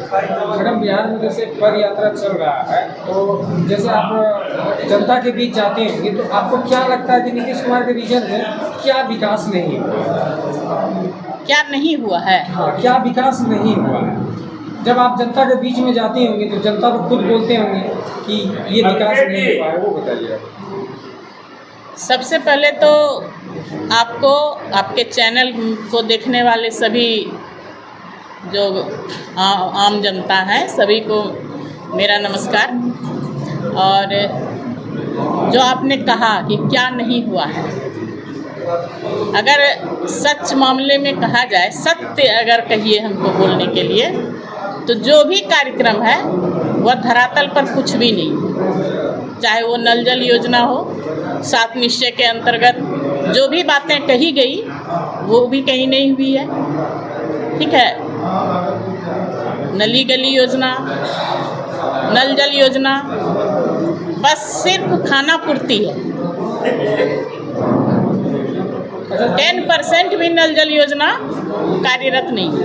Madam, Bihar में जैसे पद यात्रा चल रहा है, तो जैसे आप जनता के बीच जाते होंगे, तो आपको क्या लगता है कि नीतीश कुमार के रीजन में क्या विकास नहीं हुआ? क्या नहीं हुआ है? हाँ, क्या विकास नहीं हुआ है? जब आप जनता के बीच में जाते होंगे तो जनता तो खुद बोलते होंगे कि ये विकास नहीं हुआ है, वो बताइए। सबसे पहले तो आपको, आपके चैनल को देखने वाले सभी जो आम जनता है, सभी को मेरा नमस्कार। और जो आपने कहा कि क्या नहीं हुआ है, अगर सच मामले में कहा जाए, सत्य अगर कहिए हमको बोलने के लिए, तो जो भी कार्यक्रम है वह धरातल पर कुछ भी नहीं। चाहे वो नल जल योजना हो, 7 निश्चय के अंतर्गत जो भी बातें कही गई वो भी कहीं नहीं हुई है। ठीक है, नली गली योजना, नल जल योजना बस सिर्फ खाना पूर्ति है। 10% भी नल जल योजना कार्यरत नहीं है।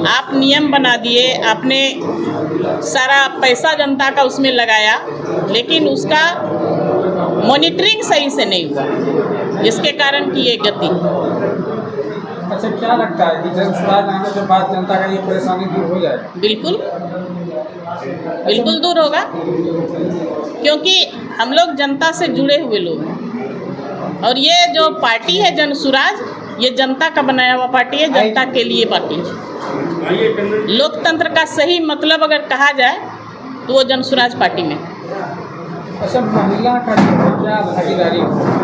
आप नियम बना दिए, आपने सारा पैसा जनता का उसमें लगाया, लेकिन उसका मॉनिटरिंग सही से नहीं हुआ, जिसके कारण की ये गति। अच्छा, क्या लगता है कि जन सुराज आने के बाद जनता का ये परेशानी दूर हो जाएगा? बिल्कुल बिल्कुल दूर होगा, क्योंकि हम लोग जनता से जुड़े हुए लोग हैं। और ये जो पार्टी है जन सुराज, ये जनता का बनाया हुआ पार्टी है, जनता के लिए पार्टी है। लोकतंत्र का सही मतलब अगर कहा जाए तो वो जन सुराज पार्टी में। अच्छा, महिला का क्या भागीदारी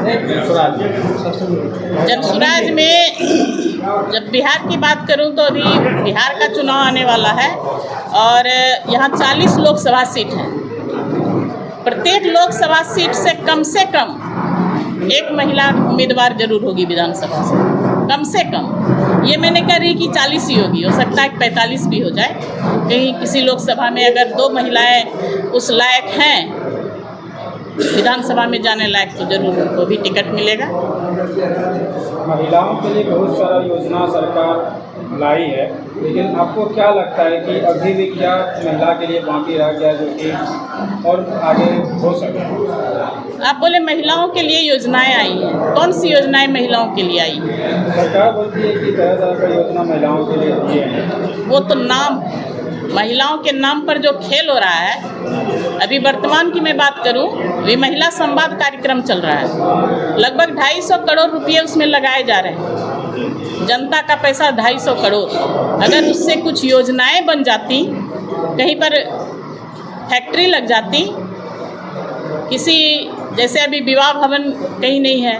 है जन सुराज में? जब बिहार की बात करूं तो अभी बिहार का चुनाव आने वाला है और यहाँ 40 लोकसभा सीट हैं। प्रत्येक लोकसभा सीट से कम एक महिला उम्मीदवार जरूर होगी विधानसभा से कम। ये मैं नहीं कह रही कि 40 ही होगी, हो सकता है 45 भी हो जाए। कहीं किसी लोकसभा में अगर 2 महिलाएं उस लायक हैं, विधानसभा में जाने लायक, तो जरूर उनको भी टिकट मिलेगा। महिलाओं के लिए बहुत सारा योजना सरकार लाई है, लेकिन आपको क्या लगता है कि अभी भी क्या महिला के लिए बाकी रह गया जो कि और आगे हो सके? आप बोले महिलाओं के लिए योजनाएं आई हैं, कौन सी योजनाएं महिलाओं के लिए आई हैं? सरकार बोलती है कि तरह का योजना महिलाओं के लिए दिए हैं। वो तो नाम, महिलाओं के नाम पर जो खेल हो रहा है। अभी वर्तमान की मैं बात करूं, अभी महिला संवाद कार्यक्रम चल रहा है, लगभग 250 करोड़ रुपये उसमें लगाए जा रहे हैं। जनता का पैसा 250 करोड़, अगर उससे कुछ योजनाएं बन जाती, कहीं पर फैक्ट्री लग जाती, किसी जैसे अभी विवाह भवन कहीं नहीं है,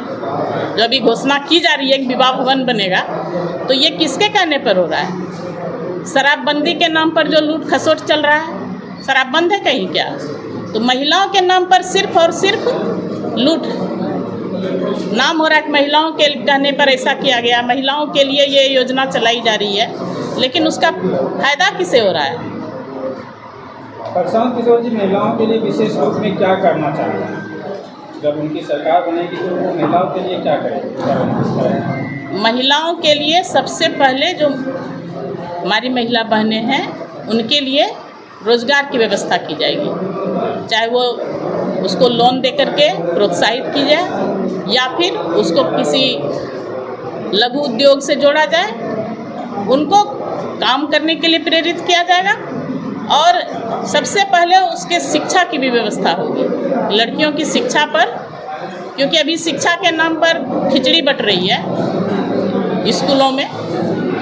जो अभी घोषणा की जा रही है कि विवाह भवन बनेगा, तो ये किसके कहने पर हो रहा है? शराबबंदी के नाम पर जो लूट खसोट चल रहा है, शराब बंद है कहीं क्या? तो महिलाओं के नाम पर सिर्फ और सिर्फ लूट। नाम हो रहा है कि महिलाओं के कहने पर ऐसा किया गया, महिलाओं के लिए ये योजना चलाई जा रही है, लेकिन उसका फायदा किसे हो रहा है? प्रशांत किशोर जी, महिलाओं के लिए विशेष रूप में क्या करना चाहते हैं? जब उनकी सरकार बनेगी तो वो महिलाओं के लिए क्या करेगी? महिलाओं के लिए सबसे पहले जो हमारी महिला बहनें हैं, उनके लिए रोजगार की व्यवस्था की जाएगी। चाहे वो उसको लोन दे करके प्रोत्साहित की जाए, या फिर उसको किसी लघु उद्योग से जोड़ा जाए, उनको काम करने के लिए प्रेरित किया जाएगा। और सबसे पहले उसके शिक्षा की भी व्यवस्था होगी, लड़कियों की शिक्षा पर, क्योंकि अभी शिक्षा के नाम पर खिचड़ी बट रही है स्कूलों में।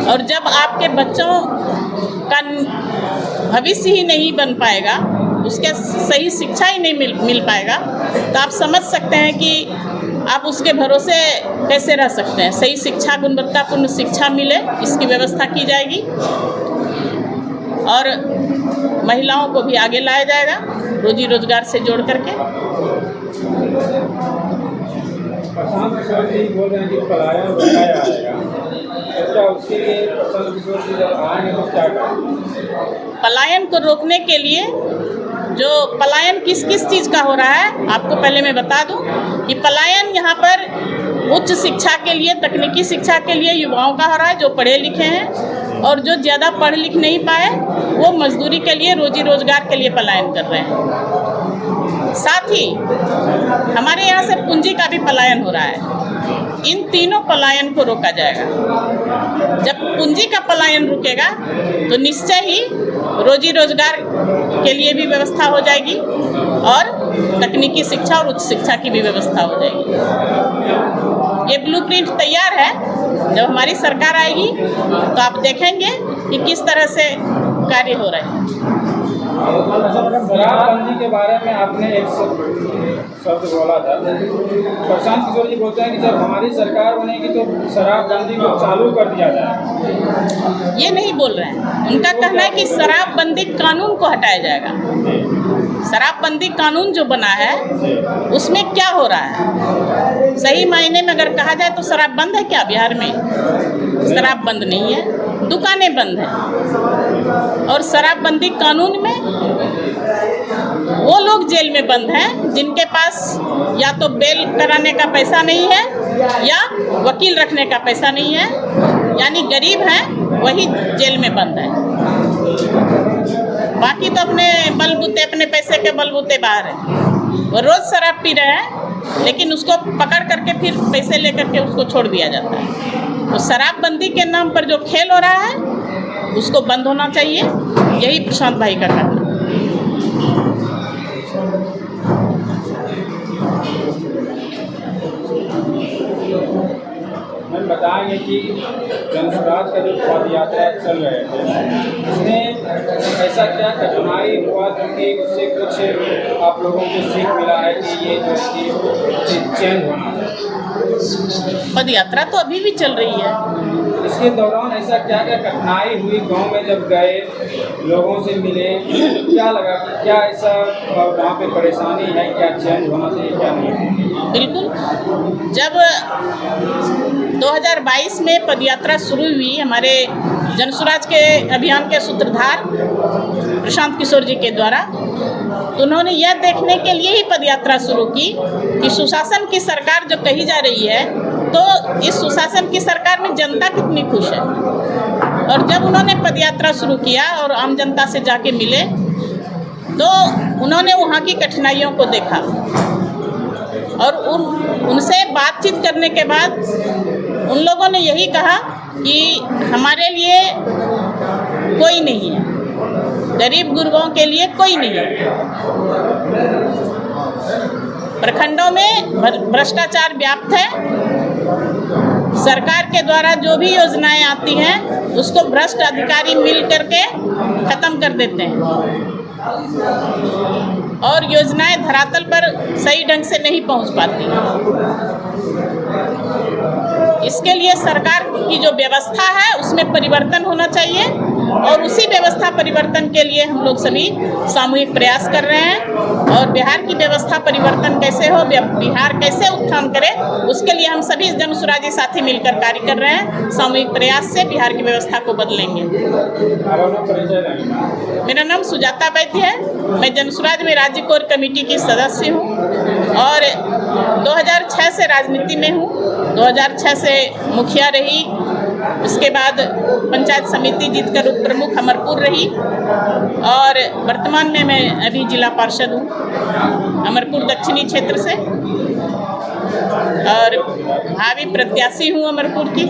और जब आपके बच्चों का भविष्य ही नहीं बन पाएगा, उसके सही शिक्षा ही नहीं मिल पाएगा, तो आप समझ सकते हैं कि आप उसके भरोसे कैसे रह सकते हैं। सही शिक्षा, गुणवत्तापूर्ण शिक्षा मिले, इसकी व्यवस्था की जाएगी और महिलाओं को भी आगे लाया जाएगा रोजी रोजगार से जोड़ करके। प्रशांत किशोर जी बोल रहे हैं कि पलायन बढ़ाया जाएगा, तो क्या उसके लिए प्रशांत किशोर जी जब आएंगे तो क्या करेंगे? पलायन को रोकने के लिए, जो पलायन किस किस चीज़ का हो रहा है, आपको पहले मैं बता दूं कि पलायन यहाँ पर उच्च शिक्षा के लिए, तकनीकी शिक्षा के लिए युवाओं का हो रहा है, जो पढ़े लिखे हैं, और जो ज़्यादा पढ़ लिख नहीं पाए वो मजदूरी के लिए, रोजी रोजगार के लिए पलायन कर रहे हैं। साथ ही हमारे यहाँ से पूंजी का भी पलायन हो रहा है। इन तीनों पलायन को रोका जाएगा। जब पूंजी का पलायन रुकेगा तो निश्चय ही रोजी रोजगार के लिए भी व्यवस्था हो जाएगी और तकनीकी शिक्षा और उच्च शिक्षा की भी व्यवस्था हो जाएगी। ये ब्लूप्रिंट तैयार है। जब हमारी सरकार आएगी तो आप देखेंगे कि किस तरह से कार्य हो रहे हैं। शराबबंदी के बारे में आपने एक शब्द बोला था। प्रशांत किशोर जी बोलते हैं कि जब हमारी सरकार बनेगी तो शराबबंदी को चालू कर दिया जाए। ये नहीं बोल रहे हैं। उनका कहना है कि शराबबंदी कानून को हटाया जाएगा। शराबबंदी कानून जो बना है उसमें क्या हो रहा है? सही मायने में अगर कहा जाए तो शराब बंद है क्या बिहार में? शराब बंद नहीं है, दुकानें बंद हैं। और शराबबंदी कानून में वो लोग जेल में बंद हैं जिनके पास या तो बेल कराने का पैसा नहीं है या वकील रखने का पैसा नहीं है, यानी गरीब हैं वही जेल में बंद है। बाकी तो अपने बलबूते, अपने पैसे के बलबूते बाहर हैं। वो रोज़ शराब पी रहे हैं लेकिन उसको पकड़ करके फिर पैसे लेकर के उसको छोड़ दिया जाता है। तो शराबबंदी के नाम पर जो खेल हो रहा है उसको बंद होना चाहिए, यही प्रशांत भाई का कहना है। हम बताएंगे कि जनस्वराज का जो पद यात्रा चल रहे थे उसमें ऐसा क्या कठिनाई हुआ जो कि उससे कुछ आप लोगों को सीख मिला है कि ये जो चेंज होना है? पद यात्रा तो अभी भी चल रही है। इसके दौरान ऐसा क्या क्या कठिनाई हुई? गांव में जब गए, लोगों से मिले, क्या लगा कि क्या ऐसा वहाँ पे परेशानी है, क्या चेंज होना चाहिए, क्या नहीं? बिल्कुल। जब 2022 में पदयात्रा शुरू हुई हमारे जनस्वराज के अभियान के सूत्रधार प्रशांत किशोर जी के द्वारा, तो उन्होंने यह देखने के लिए ही पदयात्रा शुरू की कि सुशासन की सरकार जो कही जा रही है तो इस सुशासन की सरकार में जनता कितनी खुश है। और जब उन्होंने पदयात्रा शुरू किया और आम जनता से जाके मिले तो उन्होंने वहाँ की कठिनाइयों को देखा और उनसे बातचीत करने के बाद उन लोगों ने यही कहा कि हमारे लिए कोई नहीं है, गरीब गुरबों के लिए कोई नहीं है। प्रखंडों में भ्रष्टाचार व्याप्त है। सरकार के द्वारा जो भी योजनाएं आती हैं उसको भ्रष्ट अधिकारी मिल करके खत्म कर देते हैं और योजनाएं धरातल पर सही ढंग से नहीं पहुंच पाती। इसके लिए सरकार की जो व्यवस्था है उसमें परिवर्तन होना चाहिए और उसी व्यवस्था परिवर्तन के लिए हम लोग सभी सामूहिक प्रयास कर रहे हैं। और बिहार की व्यवस्था परिवर्तन कैसे हो, बिहार कैसे उत्थान करे, उसके लिए हम सभी जनसुराजी साथी मिलकर कार्य कर रहे हैं। सामूहिक प्रयास से बिहार की व्यवस्था को बदलेंगे। मेरा नाम सुजाता वैद्य है। मैं जनसुराज में राज्य कोर कमेटी की सदस्य हूँ और 2006 से राजनीति में हूँ। 2006 से मुखिया रही, उसके बाद पंचायत समिति जीतकर उप प्रमुख अमरपुर रही और वर्तमान में मैं अभी जिला पार्षद हूँ अमरपुर दक्षिणी क्षेत्र से और भावी प्रत्याशी हूँ अमरपुर की।